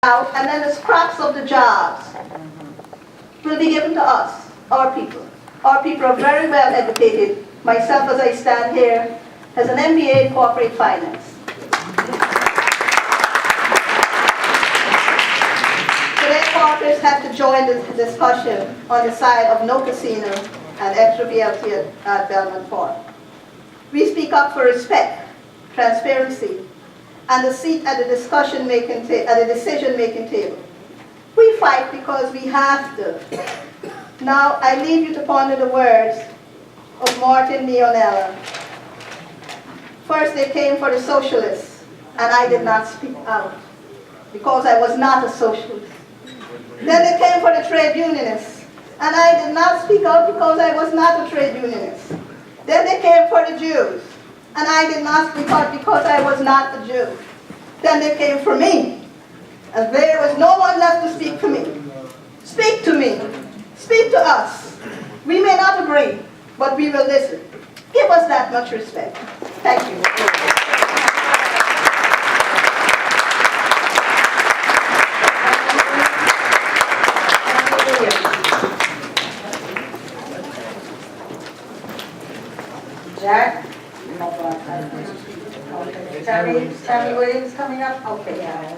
out, and then the scraps of the jobs will be given to us, our people. Our people are very well educated. Myself, as I stand here, has an MBA in corporate finance. Today, corporates have to join the discussion on the side of no casino and extra BLT at Belmont Park. We speak up for respect, transparency, and a seat at the decision-making table. We fight because we have to. Now, I leave you to ponder the words of Martin Leonella. First, they came for the socialists, and I did not speak out because I was not a socialist. Then they came for the trade unionists, and I did not speak out because I was not a trade unionist. Then they came for the Jews, and I did not speak out because I was not a Jew. Then they came for me, and there was no one left to speak for me. Speak to me. Speak to us. We may not agree, but we will listen. Give us that much respect. Thank you. Jack? Tammy Williams coming up? Okay, yeah.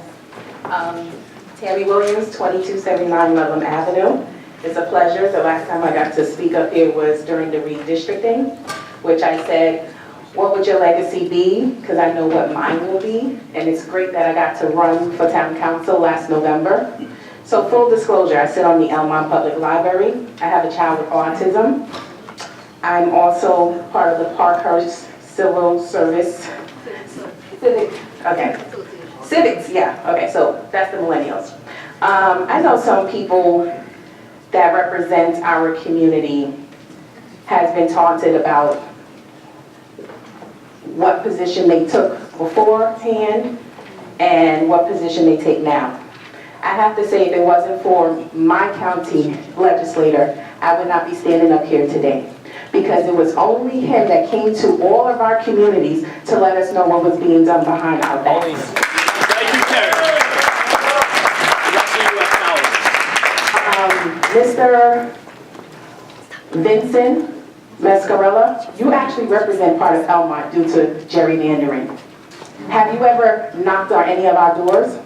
Tammy Williams, 2279 Ludlam Avenue. It's a pleasure. The last time I got to speak up here was during the redistricting, which I said, what would your legacy be? Because I know what mine will be. And it's great that I got to run for town council last November. So full disclosure, I sit on the Elmont Public Library. I have a child with autism. I'm also part of the Parkhurst Civil Service. Civics, yeah. Okay, so that's the millennials. I know some people that represent our community has been taunted about what position they took beforehand and what position they take now. I have to say, if it wasn't for my county legislator, I would not be standing up here today. Because it was only him that came to all of our communities to let us know what was being done behind our backs. Thank you, Terry. Mr. Vincent Mascarella, you actually represent part of Elmont due to gerrymandering. Have you ever knocked on any of our doors?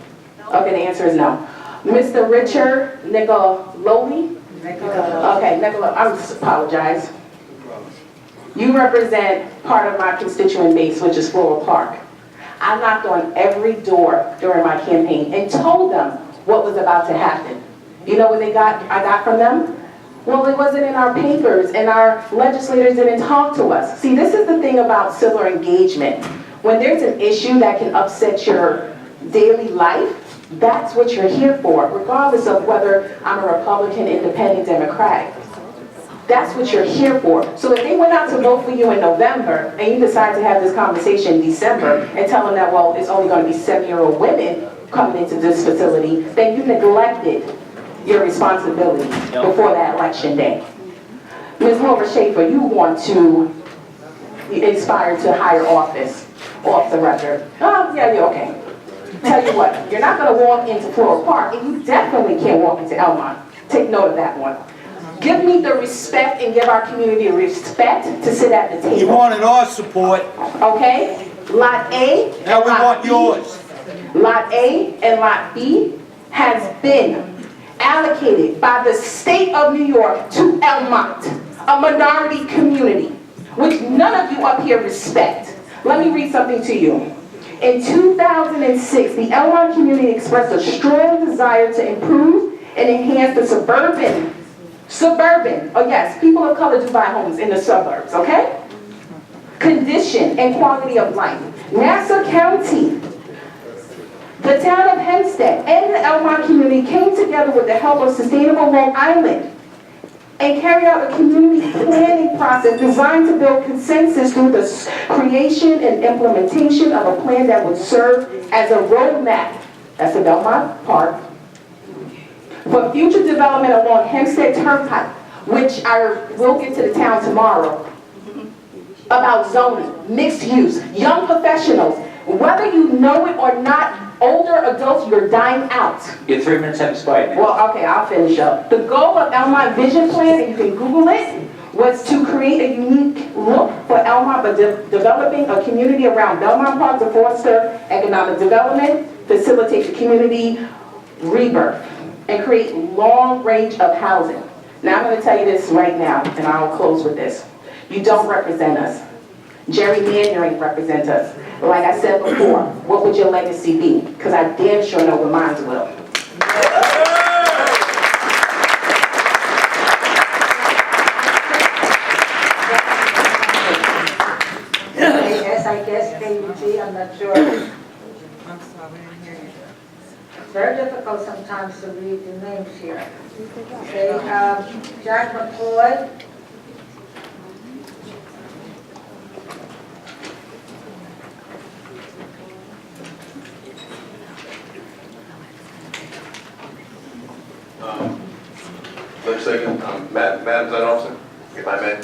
Okay, the answer is no. Mr. Richard Nicololi? Okay, Nicola, I apologize. You represent part of my constituent base, which is Floral Park. I knocked on every door during my campaign and told them what was about to happen. You know what I got from them? Well, it wasn't in our papers, and our legislators didn't talk to us. See, this is the thing about civil engagement. When there's an issue that can upset your daily life, that's what you're here for, regardless of whether I'm a Republican, Independent, Democratic. That's what you're here for. So if they went out to vote for you in November and you decide to have this conversation in December and tell them that, well, it's only going to be 7-year-old women coming into this facility, then you neglected your responsibility before that election day. Ms. Laura Schaefer, you want to inspire to higher office off the record. Oh, yeah, you're okay. Tell you what, you're not going to walk into Floral Park, and you definitely can't walk into Elmont. Take note of that one. Give me the respect and give our community respect to sit at the table. You wanted our support. Okay? Lot A and Now we Lot want B. yours. Lot A and Lot B has been allocated by the state of New York to Elmont, a minority community, which none of you up here respect. Let me read something to you. In 2006, the Elmont community expressed a strong desire to improve and enhance the suburban, oh yes, people of color do buy homes in the suburbs, okay? Condition and quality of life. Nassau County, the town of Hempstead, and the Elmont community came together with the help of Sustainable Long Island and carried out a community planning process designed to build consensus through the creation and implementation of a plan that would serve as a roadmap, that's the Belmont Park, for future development along Hempstead Turnpike, which I will get to the town tomorrow, about zoning, mixed use, young professionals, whether you know it or not, older adults, you're dying out. Your 3 minutes have expired now. Well, okay, I'll finish up. The goal of Elmont Vision Plan, and you can Google it, was to create a unique look for Elmont by developing a community around Belmont Park to foster economic development, facilitate the community rebirth, and create long range of housing. Now I'm going to tell you this right now, and I'll close with this. You don't represent us. Gerrymandering represents us. But like I said before, what would your legacy be? Because I damn sure know what mine will. I guess AUG, I'm not sure. I'm sorry, I didn't hear you. It's very difficult sometimes to read the names here. Okay, Jack McCoy. Legislator, Madam President Officer, if I may.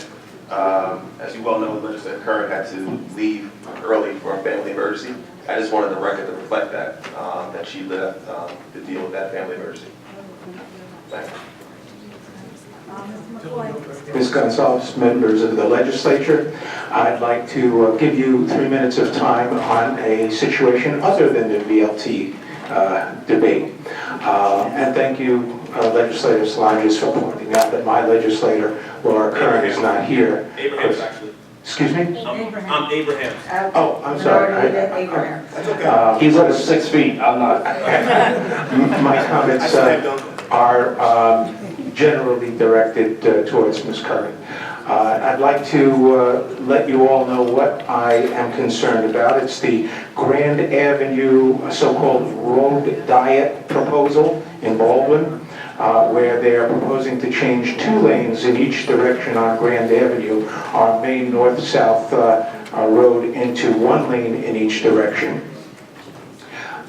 As you well know, Legislator Curran had to leave early for a family emergency. I just wanted the record to reflect that, that she left to deal with that family emergency. Thank you. Ms. Gonzalez, members of the legislature, I'd like to give you 3 minutes of time on a situation other than the VLT debate. And thank you, Legislator Salages, for pointing out that my legislator, Laura Curran, is not here. Abraham's actually. Excuse me? I'm Abraham. Oh, I'm sorry. Abraham. That's okay. He's over 6 feet, I'm not. My comments are generally directed towards Ms. Curran. I'd like to let you all know what I am concerned about. It's the Grand Avenue so-called road diet proposal in Baldwin, where they are proposing to change 2 lanes in each direction on Grand Avenue, our main north-south road, into 1 lane in each direction.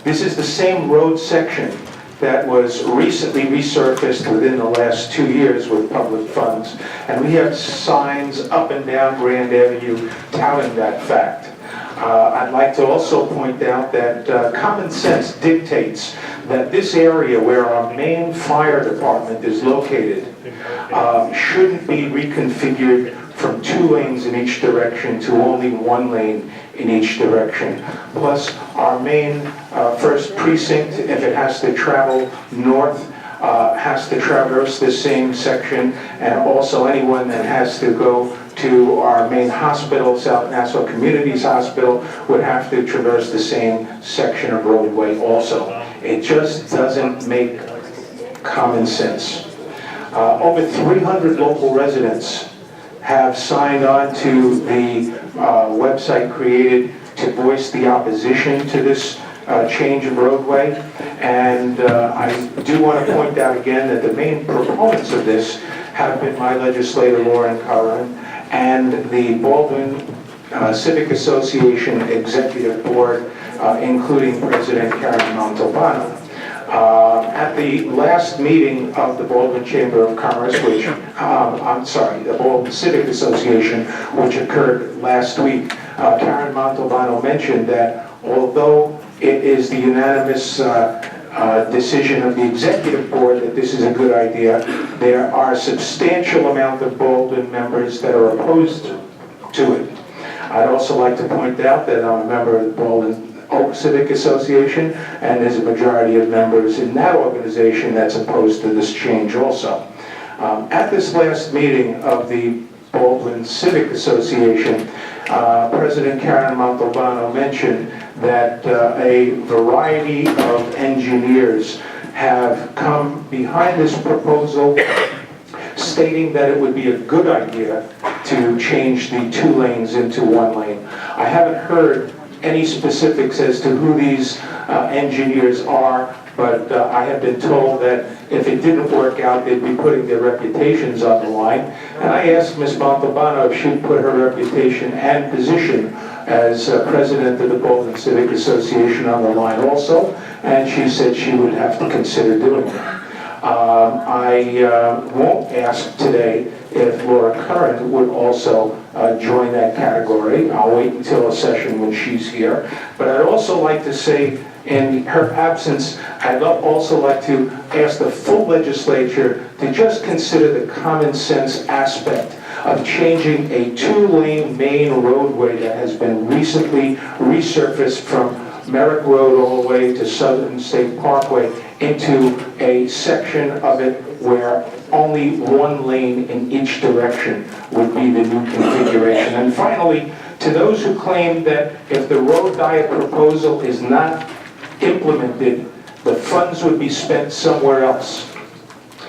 This is the same road section that was recently resurfaced within the last 2 years with public funds. And we have signs up and down Grand Avenue touting that fact. I'd like to also point out that common sense dictates that this area where our main fire department is located shouldn't be reconfigured from 2 lanes in each direction to only 1 lane in each direction. Plus, our main first precinct, if it has to travel north, has to traverse the same section, and also anyone that has to go to our main hospital, South Nassau Communities Hospital, would have to traverse the same section of roadway also. It just doesn't make common sense. Over 300 local residents have signed on to the website created to voice the opposition to this change of roadway. And I do want to point out again that the main proponents of this have been my legislator, Lauren Curran, and the Baldwin Civic Association Executive Board, including President Karen Montalbano. At the last meeting of the Baldwin Chamber of Commerce, which, the Baldwin Civic Association, which occurred last week, Karen Montalbano mentioned that although it is the unanimous decision of the executive board that this is a good idea, there are a substantial amount of Baldwin members that are opposed to it. I'd also like to point out that I'm a member of the Baldwin Civic Association, and there's a majority of members in that organization that's opposed to this change also. At this last meeting of the Baldwin Civic Association, President Karen Montalbano mentioned that a variety of engineers have come behind this proposal, stating that it would be a good idea to change the 2 lanes into 1 lane. I haven't heard any specifics as to who these engineers are, but I have been told that if it didn't work out, they'd be putting their reputations on the line. And I asked Ms. Montalbano if she'd put her reputation and position as president of the Baldwin Civic Association on the line also, and she said she would have to consider doing it. I won't ask today if Laura Curran would also join that category. I'll wait until a session when she's here. But I'd also like to say In her absence, I'd also like to ask the full legislature to just consider the common sense aspect of changing a two-lane main roadway that has been recently resurfaced from Merrick Road all the way to Southern State Parkway into a section of it where only one lane in each direction would be the new configuration. And finally, to those who claim that if the road diet proposal is not implemented, the funds would be spent somewhere else.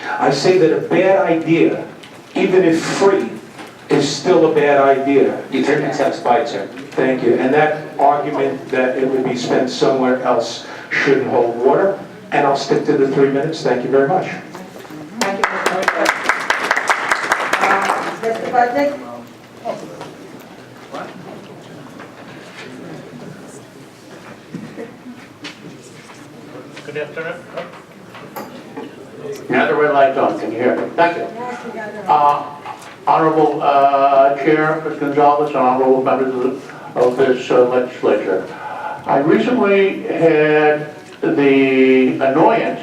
I say that a bad idea, even if free, is still a bad idea. The agreements have expired, sir. Thank you. And that argument that it would be spent somewhere else shouldn't hold water. And I'll stick to the 3 minutes. Thank you very much. Thank you, Mr. Richard. Mr. Budnick? Good afternoon. Now the red light's on, can you hear me? Thank you. Honorable Chair, Ms. Gonzalez, honorable members of this legislature. I recently had the annoyance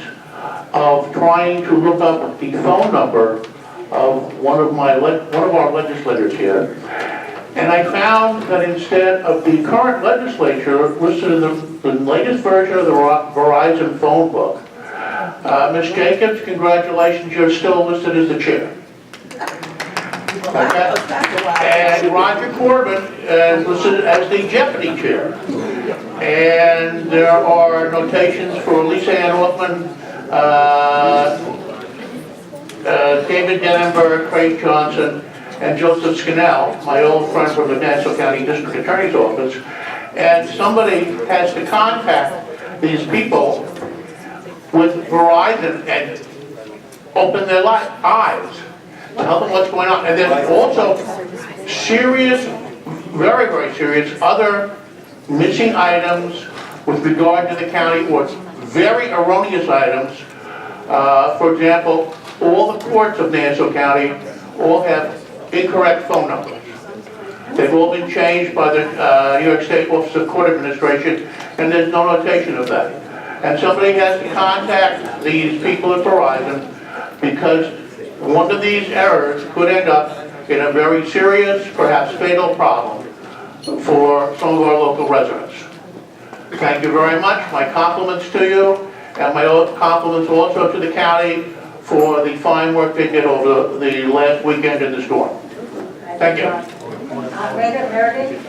of trying to look up the phone number of one of our legislators here, and I found that instead of the current legislature listed in the latest version of the Verizon phone book, Ms. Jacobs, congratulations, you're still listed as the chair. Okay. And Roger Corbin is listed as the deputy chair. And there are notations for Lisa Ann Hoffman, David Denenberg, Craig Johnson, and Joseph Scannell, my old friend from the Nassau County District Attorney's Office. And somebody has to contact these people with Verizon and open their eyes. Tell them what's going on. And there's also serious, very, very serious other missing items with regard to the county, or very erroneous items. For example, all the courts of Nassau County all have incorrect phone numbers. They've all been changed by the New York State Office of Court Administration, and there's no notation of that. And somebody has to contact these people at Verizon, because one of these errors could end up in a very serious, perhaps fatal problem for some of our local residents. Thank you very much. My compliments to you, and my compliments also to the county for the fine work they did over the last weekend in the storm. Thank you. Rita Meredith?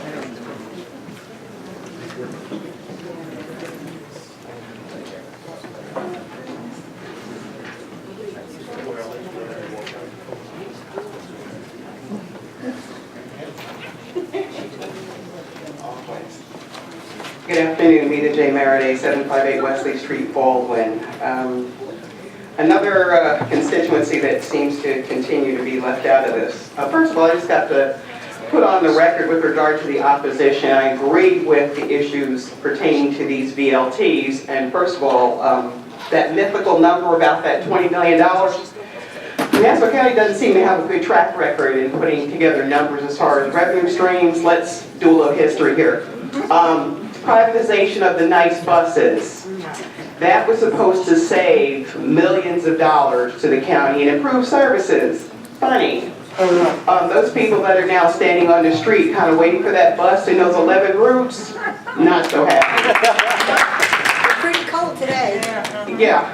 Good afternoon, Rita J. Meredith, 758 Wesley Street, Baldwin. Another constituency that seems to continue to be left out of this. First of all, I just got to put on the record with regard to the opposition. I agree with the issues pertaining to these VLTs. And first of all, that mythical number about that $20 million, Nassau County doesn't seem to have a good track record in putting together numbers as far as revenue streams. Let's do a little history here. Privatization of the nice buses. That was supposed to save millions of dollars to the county and improve services. Funny. Those people that are now standing on the street kind of waiting for that bus in those 11 groups, not so happy. It's pretty cold today. Yeah,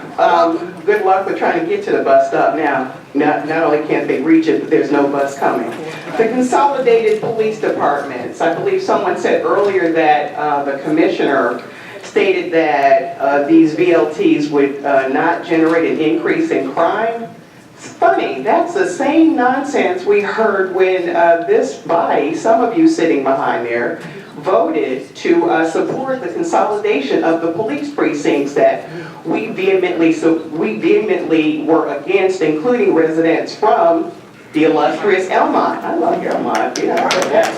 good luck with trying to get to the bus stop now. Not only can't they reach it, but there's no bus coming. The consolidated police departments. I believe someone said earlier that the commissioner stated that these VLTs would not generate an increase in crime. It's funny, that's the same nonsense we heard when this body, some of you sitting behind there, voted to support the consolidation of the police precincts that we vehemently were against, including residents from the illustrious Elmont. I love Elmont. Yeah, I heard that.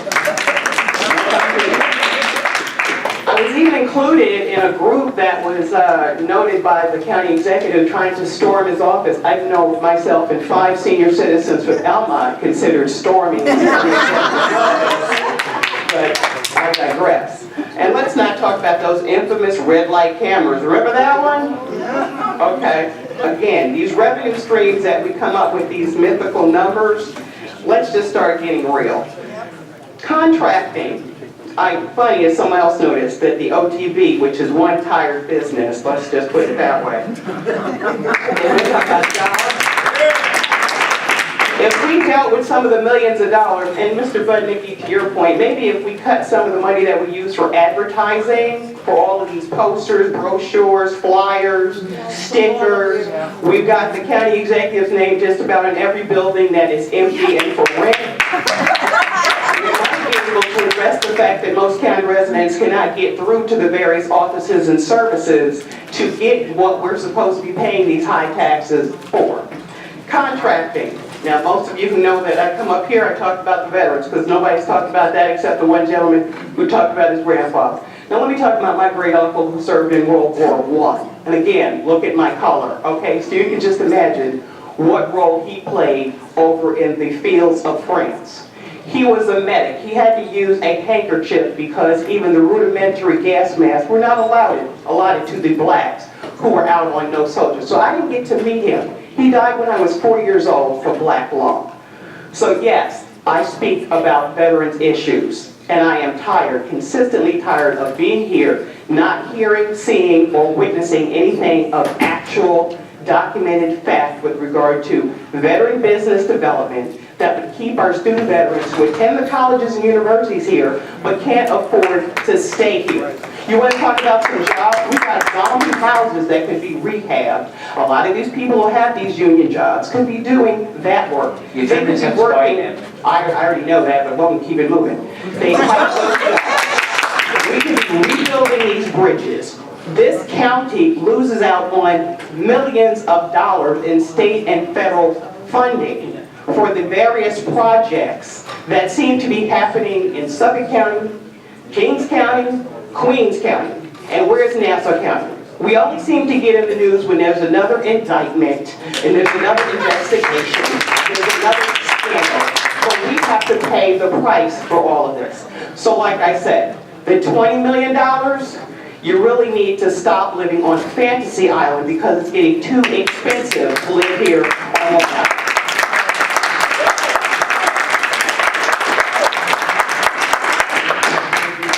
I was even included in a group that was noted by the county executive trying to storm his office. I know myself and 5 senior citizens from Elmont considered storming his county executive's office. But I digress. And let's not talk about those infamous red light cameras. Remember that one? Okay. Again, these revenue streams that we come up with, these mythical numbers, let's just start getting real. Contracting. Funny as someone else noticed that the OTB, which is one tired business, let's just put it that way. If we dealt with some of the millions of dollars, and Mr. Budnicki, to your point, maybe if we cut some of the money that we use for advertising, for all of these posters, brochures, flyers, stickers, we've got the county executive's name just about in every building that is empty and for rent. To address the fact that most county residents cannot get through to the various offices and services to get what we're supposed to be paying these high taxes for. Contracting. Now, most of you who know that I come up here, I talk about the veterans, because nobody's talked about that except the one gentleman who talked about his grandfather. Now, let me talk about my great uncle who served in World War I. And again, look at my color, okay? So you can just imagine what role he played over in the fields of France. He was a medic. He had to use a handkerchief because even the rudimentary gas masks were not allotted to the blacks who were out on no soldiers. So I didn't get to meet him. He died when I was 4 years old from black lung. So yes, I speak about veterans issues, and I am tired, consistently tired of being here, not hearing, seeing, or witnessing anything of actual documented fact with regard to veteran business development that would keep our student veterans who attend the colleges and universities here but can't afford to stay here. You want to talk about some jobs? We've got zombie houses that could be rehabbed. A lot of these people who have these union jobs could be doing that work. You They think could this be is working. Biden? I already know that, but we'll keep it moving. They have those jobs. We could be rebuilding these bridges. This county loses out on millions of dollars in state and federal funding for the various projects that seem to be happening in Suffolk County, Kings County, Queens County, and where's Nassau County? We only seem to get in the news when there's another indictment and there's another investigation, there's another scandal, but we have to pay the price for all of this. So like I said, the $20 million, you really need to stop living on Fantasy Island because it's getting too expensive to live here on Long Island.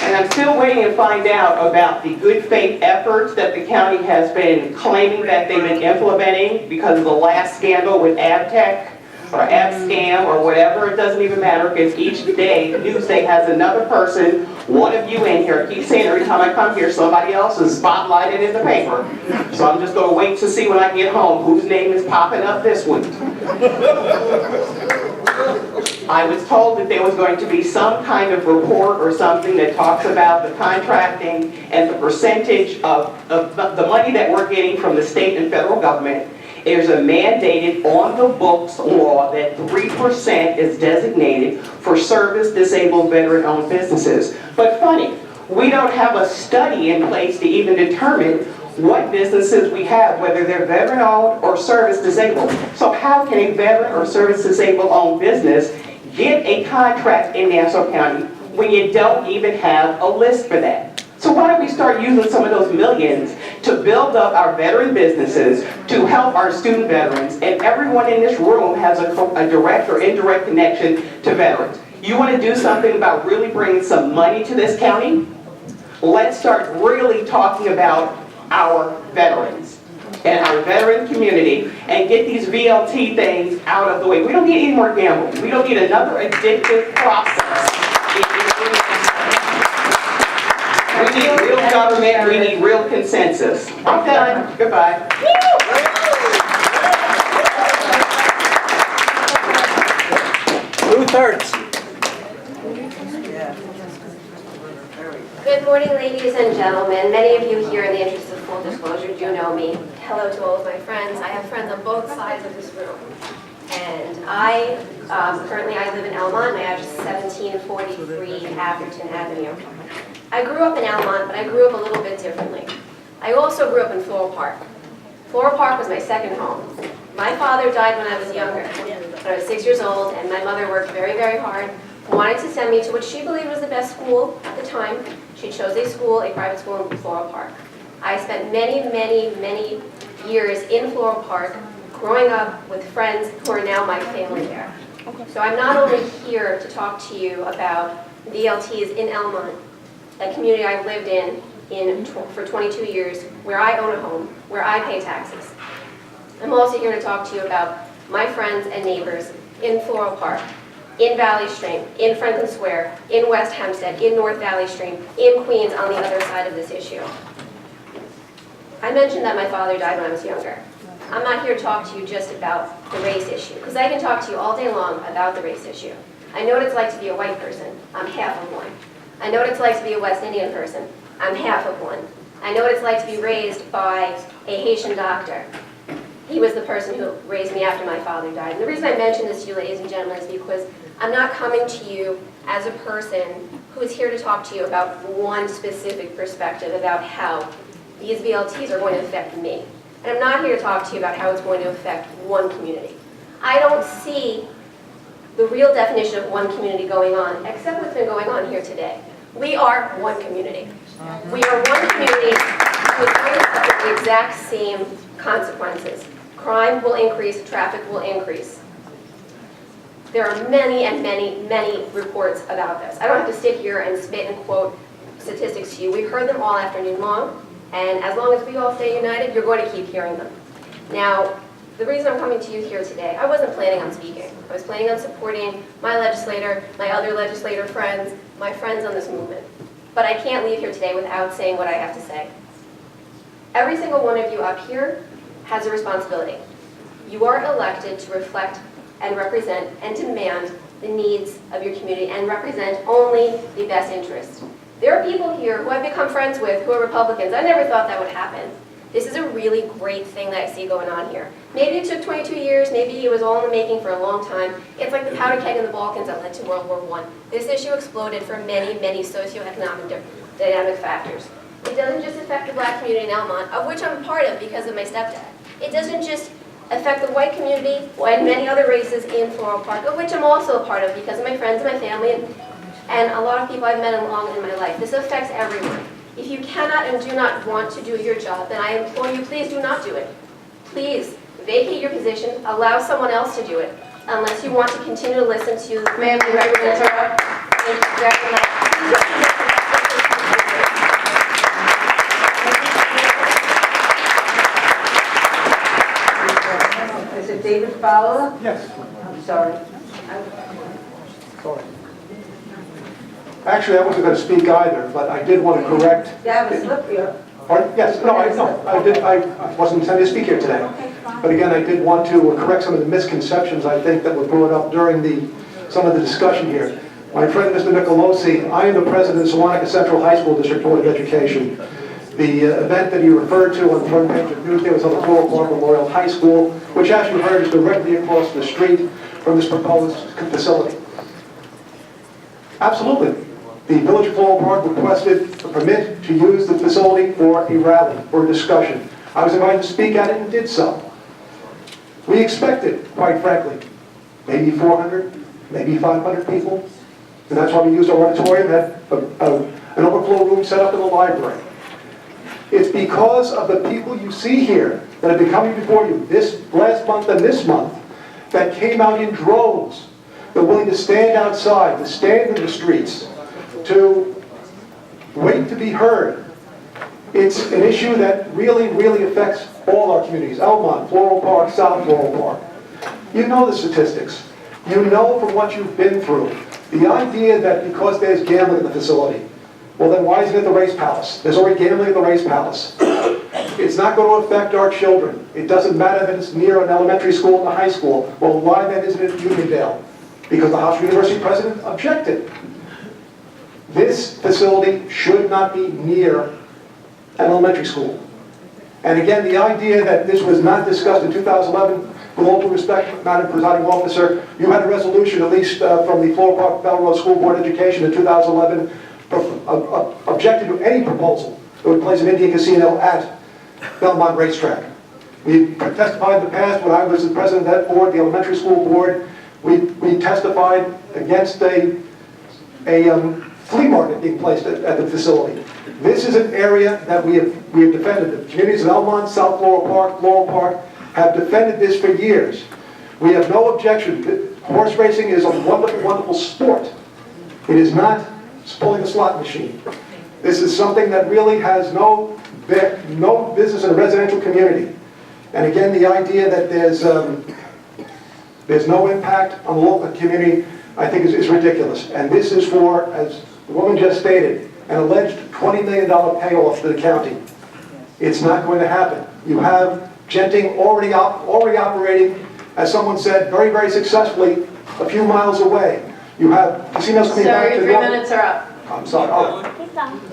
And I'm still waiting to find out about the good faith efforts that the county has been claiming that they've been implementing because of the last scandal with AbTech or AbScam or whatever. It doesn't even matter because each day, Newsday has another person, one of you in here. I keep saying every time I come here, somebody else is spotlighted in the paper. So I'm just going to wait to see when I get home whose name is popping up this week. I was told that there was going to be some kind of report or something that talks about the contracting and the percentage of the money that we're getting from the state and federal government. There's a mandated on the books law that 3% is designated for service-disabled veteran-owned businesses. But funny, we don't have a study in place to even determine what businesses we have, whether they're veteran-owned or service-disabled. So how can a veteran or service-disabled owned business get a contract in Nassau County when you don't even have a list for that? So why don't we start using some of those millions to build up our veteran businesses, to help our student veterans, and everyone in this room has a direct or indirect connection to veterans. You want to do something about really bringing some money to this county? Let's start really talking about our veterans and our veteran community and get these VLT things out of the way. We don't need any more gambling. We don't need another addictive process. We need real government, we need real consensus. I'm done, goodbye. 2/3. Good morning, ladies and gentlemen. Many of you here, in the interest of full disclosure, do know me. Hello to all of my friends. I have friends on both sides of this room. And currently I live in Elmont, and I have 1743 Atherton Avenue. I grew up in Elmont, but I grew up a little bit differently. I also grew up in Floral Park. Floral Park was my second home. My father died when I was younger, when I was 6 years old, and my mother worked very, very hard wanted to send me to what she believed was the best school at the time. She chose a school, a private school in Floral Park. I spent many, many, many years in Floral Park, growing up with friends who are now my family there. So I'm not only here to talk to you about VLTs in Elmont, a community I've lived in for 22 years, where I own a home, where I pay taxes. I'm also here to talk to you about my friends and neighbors in Floral Park, in Valley Stream, in Franklin Square, in West Hempstead, in North Valley Stream, in Queens on the other side of this issue. I mentioned that my father died when I was younger. I'm not here to talk to you just about the race issue, because I can talk to you all day long about the race issue. I know what it's like to be a white person. I'm half of one. I know what it's like to be a West Indian person. I'm half of one. I know what it's like to be raised by a Haitian doctor. He was the person who raised me after my father died. And the reason I mention this to you, ladies and gentlemen, is because I'm not coming to you as a person who is here to talk to you about one specific perspective about how these VLTs are going to affect me. And I'm not here to talk to you about how it's going to affect one community. I don't see the real definition of one community going on, except what's been going on here today. We are one community. We are one community who is going to suffer the exact same consequences. Crime will increase, traffic will increase. There are many and many, many reports about this. I don't have to sit here and spit and quote statistics to you. We've heard them all afternoon long. And as long as we all stay united, you're going to keep hearing them. Now, the reason I'm coming to you here today, I wasn't planning on speaking. I was planning on supporting my legislator, my other legislator friends, my friends on this movement. But I can't leave here today without saying what I have to say. Every single one of you up here has a responsibility. You are elected to reflect and represent and demand the needs of your community and represent only the best interests. There are people here who I've become friends with who are Republicans. I never thought that would happen. This is a really great thing that I see going on here. Maybe it took 22 years, maybe it was all in the making for a long time. It's like the powder keg in the Balkans that led to World War I. This issue exploded for many, many socioeconomic dynamic factors. It doesn't just affect the black community in Elmont, of which I'm part of because of my stepdad. It doesn't just affect the white community and many other races in Floral Park, of which I'm also a part of because of my friends and my family and a lot of people I've met along in my life. This affects everyone. If you cannot and do not want to do your job, then I implore you, please do not do it. Please vacate your position, allow someone else to do it, unless you want to continue to listen to the representative. Thank you very much. Is it David Fowler? Yes. I'm sorry. Sorry. Actually, I wasn't going to speak either, but I did want to correct. You have a slip here. Pardon? Yes, no, I wasn't intending to speak here today. But again, I did want to correct some of the misconceptions, I think, that were brought up during some of the discussion here. My friend, Mr. Nicolosi, I am the president of Sewanaka Central High School District Board of Education. The event that you referred to on the front page of Newsday was on the Floral Park Memorial High School, which, as you heard, is directly across the street from this proposed facility. Absolutely. The Village of Floral Park requested a permit to use the facility for a rally, for a discussion. I was invited to speak at it and did so. We expected, quite frankly, maybe 400, maybe 500 people. And that's why we used our auditorium, had an overflow room set up in the library. It's because of the people you see here that have been coming before you this last month and this month that came out in droves. They're willing to stand outside, to stand in the streets, to wait to be heard. It's an issue that really, really affects all our communities. Elmont, Floral Park, South Floral Park. You know the statistics. You know from what you've been through. The idea that because there's gambling in the facility, well then why isn't it the Race Palace? There's already gambling at the Race Palace. It's not going to affect our children. It doesn't matter that it's near an elementary school and a high school. Well, why then isn't it Uniondale? Because the Hofstra University president objected. This facility should not be near an elementary school. And again, the idea that this was not discussed in 2011, with all due respect, Madam Presiding Officer, you had a resolution, at least from the Floral Park Bellrose School Board of Education in 2011, objected to any proposal that would place an Indian casino at Belmont Racetrack. We testified in the past when I was the president of that board, the elementary school board. We testified against a a flea market being placed at the facility. This is an area that we have defended. The communities of Elmont, South Laurel Park have defended this for years. We have no objection. Horse racing is a wonderful, wonderful sport. It is not pulling a slot machine. This is something that really has no business in a residential community. And again, the idea that there's no impact on the local community, I think is ridiculous. And this is for, as the woman just stated, an alleged $20 million payoff to the county. It's not going to happen. You have Genting already operating, as someone said, very, very successfully a few miles away. You have casinos coming back to Sir, your 3 minutes are up. I'm sorry. Oh.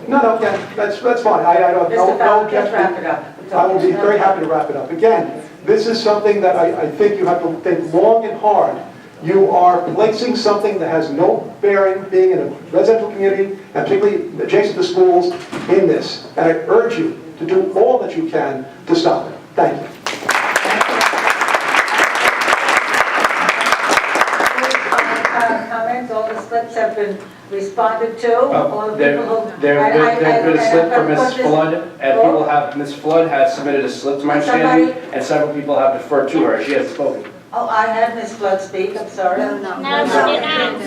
No, yeah, that's fine. I don't Mr. Fowler, just objection. wrap it up. I will be very happy to wrap it up. Again, this is something that I think you have to think long and hard. You are placing something that has no bearing, being in a residential community, and particularly adjacent to schools, in this. And I urge you to do all that you can to stop it. Thank you. Comments, all the slips have been responded to. All the There's people who- been a slip for Put Ms. this- Flood, and Ms. Flood has submitted a slip to my understanding, and several people have deferred to her. She hasn't spoken. Oh, I had Ms. Flood speak, I'm sorry. No, she didn't.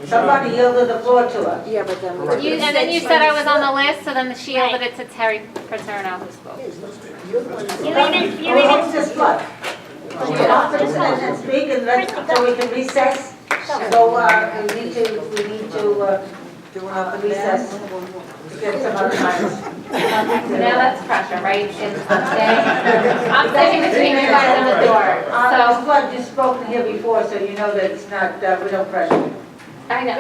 Somebody yielded the floor to her. Yeah, but then. And then you said I was on the list, so then she yielded it to Terry Paterno, who spoke. Who's this Flood? Come up and speak, and so we can recess. So, we need to recess to get some other items. So now that's pressure, right? I'm staying between you guys and the door, Ms. so. Flood, you've spoken here before, so you know that it's not, we don't pressure you. I know.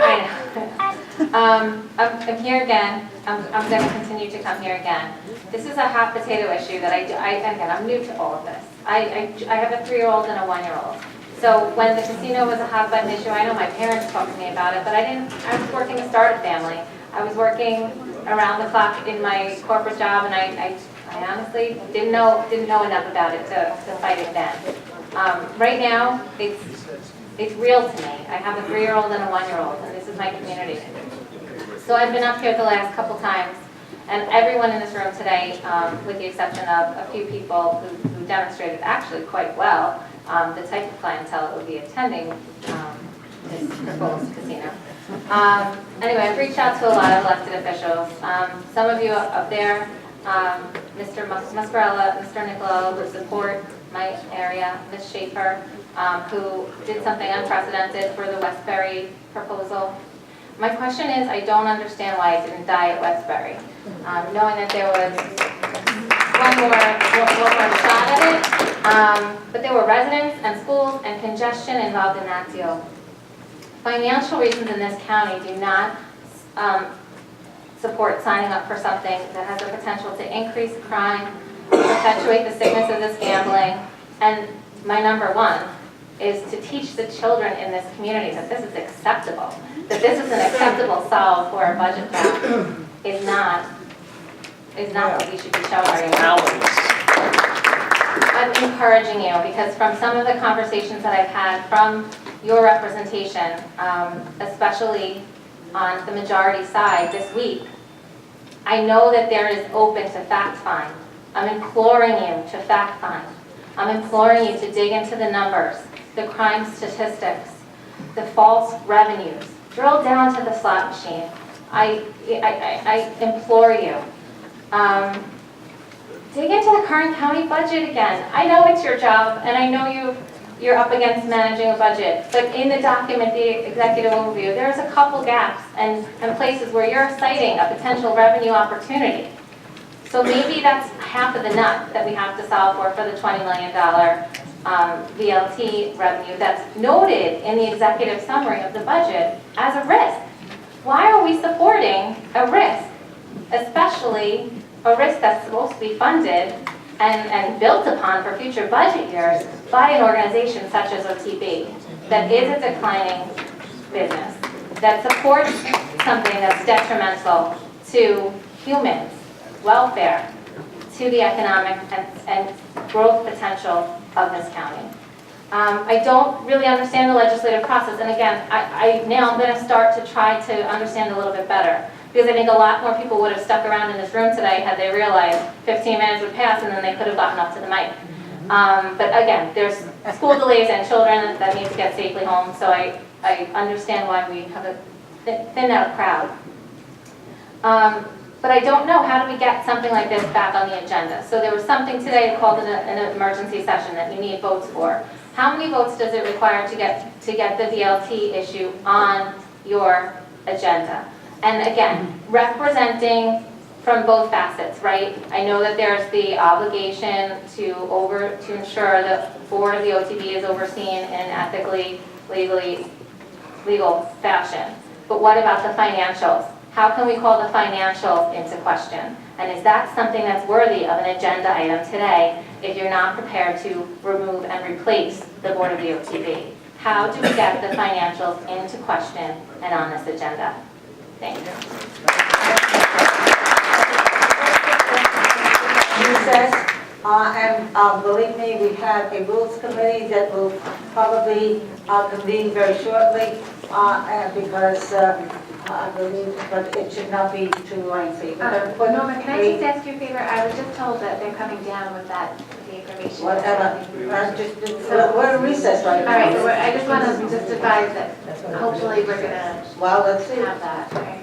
I'm here again. I'm going to continue to come here again. This is a hot potato issue that again, I'm new to all of this. I have a 3-year-old and a 1-year-old. So when the casino was a hot button issue, I know my parents talked to me about it, but I was working to start a family. I was working around the clock in my corporate job, and I honestly didn't know enough about it to fight it then. Right now, it's real to me. I have a 3-year-old and a 1-year-old, and this is my community. So I've been up here the last couple times, and everyone in this room today, with the exception of a few people who demonstrated actually quite well the type of clientele that would be attending this proposed casino. Anyway, I've reached out to a lot of elected officials. Some of you up there, Mr. Muscarella, Mr. Nicolo, who support my area, Ms. Schaefer, who did something unprecedented for the Westbury proposal. My question is, I don't understand why it didn't die at Westbury. Knowing that there was one more shot at it, but there were residents and schools and congestion involved in that deal. Financial reasons in this county do not support signing up for something that has the potential to increase crime, perpetuate the sickness of this gambling, and my number one is to teach the children in this community that this is acceptable, that this is an acceptable solve for a budget gap is not what we should be showing our youth. I'm encouraging you, because from some of the conversations that I've had from your representation, especially on the majority side this week, I know that there is open to fact find. I'm imploring you to fact find. I'm imploring you to dig into the numbers, the crime statistics, the false revenues. Drill down to the slot machine. I implore you. Dig into the current county budget again. I know it's your job, and I know you're up against managing a budget, but in the document, the executive overview, there's a couple gaps and places where you're citing a potential revenue opportunity. So maybe that's half of the nut that we have to solve for the $20 million VLT revenue that's noted in the executive summary of the budget as a risk. Why are we supporting a risk, especially a risk that's supposed to be funded and built upon for future budget years by an organization such as OTB that is a declining business, that supports something that's detrimental to humans, welfare, to the economic and growth potential of this county? I don't really understand the legislative process, and again, now I'm gonna start to try to understand a little bit better. Because I think a lot more people would have stuck around in this room today had they realized 15 minutes would pass and then they could have gotten up to the mic. But again, there's school delays and children that need to get safely home, so I understand why we have a thin out crowd. But I don't know, how do we get something like this back on the agenda? So there was something today called an emergency session that you need votes for. How many votes does it require to get the VLT issue on your agenda? And again, representing from both facets, right? I know that there's the obligation to ensure the board of the OTB is overseen in ethically, legal fashion. But what about the financials? How can we call the financials into question? And is that something that's worthy of an agenda item today if you're not prepared to remove and replace the board of the OTB? How do we get the financials into question and on this agenda? Thank you. Recess, and believe me, we have a rules committee that will probably convene very shortly, because I believe, but it should not be too lengthy. Norma, can I just ask you a favor? I was just told that they're coming down with the information. Whatever, we're in recess right now. All right, so I just want to just advise that hopefully we're going to Well, let's see. have that. All right.